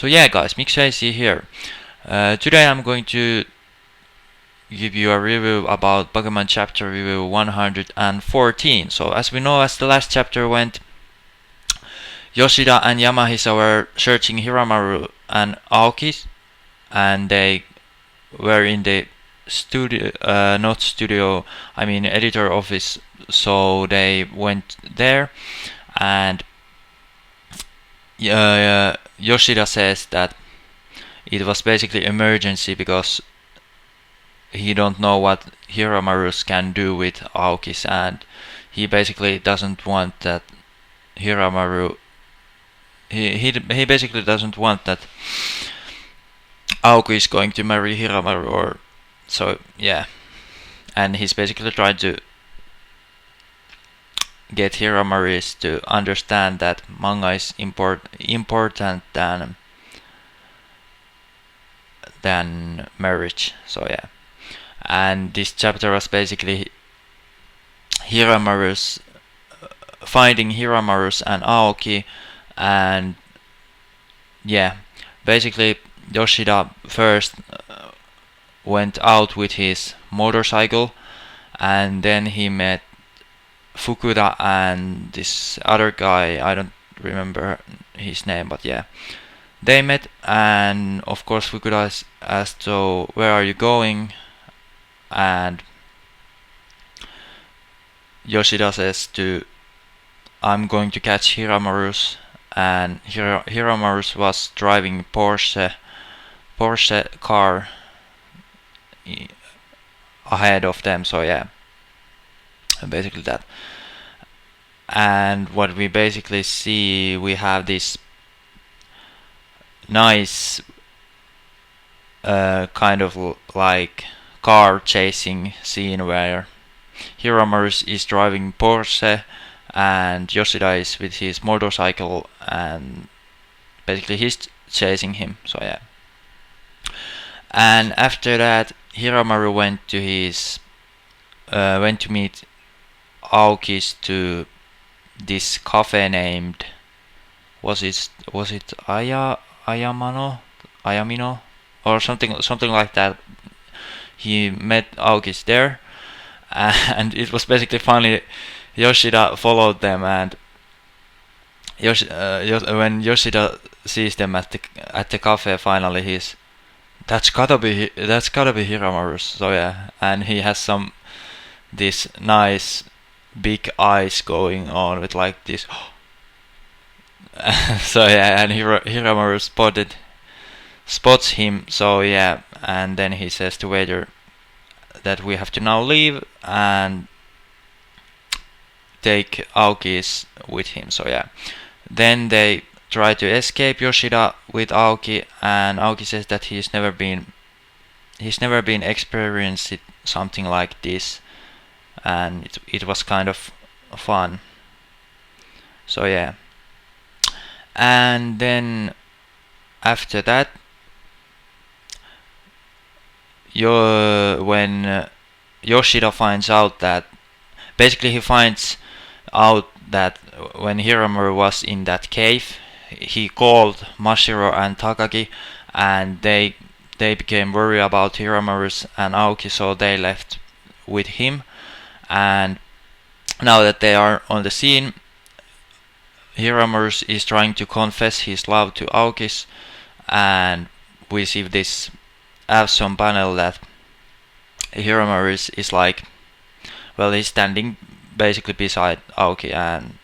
So yeah guys, Mix Chasing here. Today I'm going to give you a review about Bakuman Chapter review 114. So as we know, as the last chapter went, Yoshida and Yamahisa were searching Hiramaru and Aoki, and they were in the studio, not studio, I mean editor office, so they went there, and Yoshida says that it was basically emergency because he don't know what Hiramaru can do with Aoki's, and he basically doesn't want that Hiramaru. He basically doesn't want that Aoki is going to marry Hiramaru, or so yeah, and he's basically trying to get Hiramaru to understand that manga is important than marriage. So yeah, and this chapter was basically Hiramaru's finding Hiramaru's and Aoki, and yeah, basically Yoshida first went out with his motorcycle, and then he met Fukuda and this other guy, I don't remember his name, but yeah, they met, and of course Fukuda asked, so where are you going? And Yoshida says I'm going to catch Hiramaru's, and Hiramaru's was driving Porsche car ahead of them, so yeah, basically that. And what we basically see, we have this nice kind of like car chasing scene where Hiramaru is driving Porsche and Yoshida is with his motorcycle, and basically he's chasing him, so yeah. And after that, Hiramaru went to meet Aoki's to this cafe named, was it Ayamino or something like that. He met Aoki's there, and it was basically funny. Yoshida followed them, and when Yoshida sees them at the cafe, finally that's gotta be Hiramaru's. So yeah, and he has this nice big eyes going on with like this. So yeah, and Hiramaru spots him. So yeah, and then he says to waiter that we have to now leave and take Aoki's with him. So yeah, then they try to escape Yoshida with Aoki, and Aoki says that he's never been experienced something like this, and it was kind of fun. So yeah, and then after that, when Yoshida finds out that, basically he finds out that when Hiramaru was in that cave, he called Mashiro and Takagi, and they became worried about Hiramaru and Aoki, so they left with him. And now that they are on the scene, Hiramaru is trying to confess his love to Aoki, and we see this awesome panel that Hiramaru is like, well, he's standing basically beside Aoki and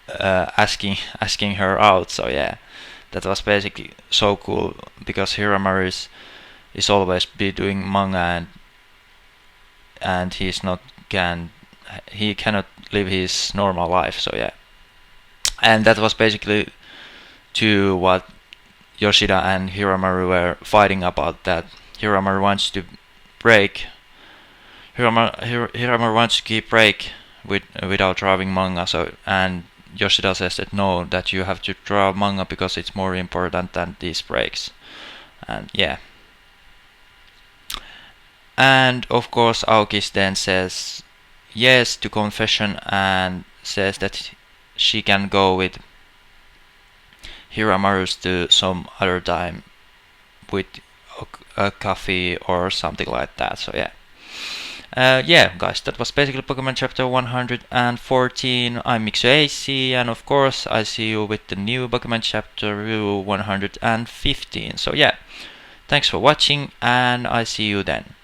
asking her out. So yeah, that was basically so cool, because Hiramaru is always be doing manga, and he cannot live his normal life. So yeah, and that was basically to what Yoshida and Hiramaru were fighting about, that Hiramaru wants to Hiramaru wants to keep break without drawing manga. So, and Yoshida says that no, that you have to draw manga because it's more important than these breaks. And yeah, and of course Aoki then says yes to confession and says that she can go with Hiramaru's to some other time with a coffee or something like that. So yeah. Yeah, guys, that was basically Bakuman Chapter 114. I'm Mixu and of course, I see you with the new Bakuman Chapter review 115. So yeah, thanks for watching, and I see you then.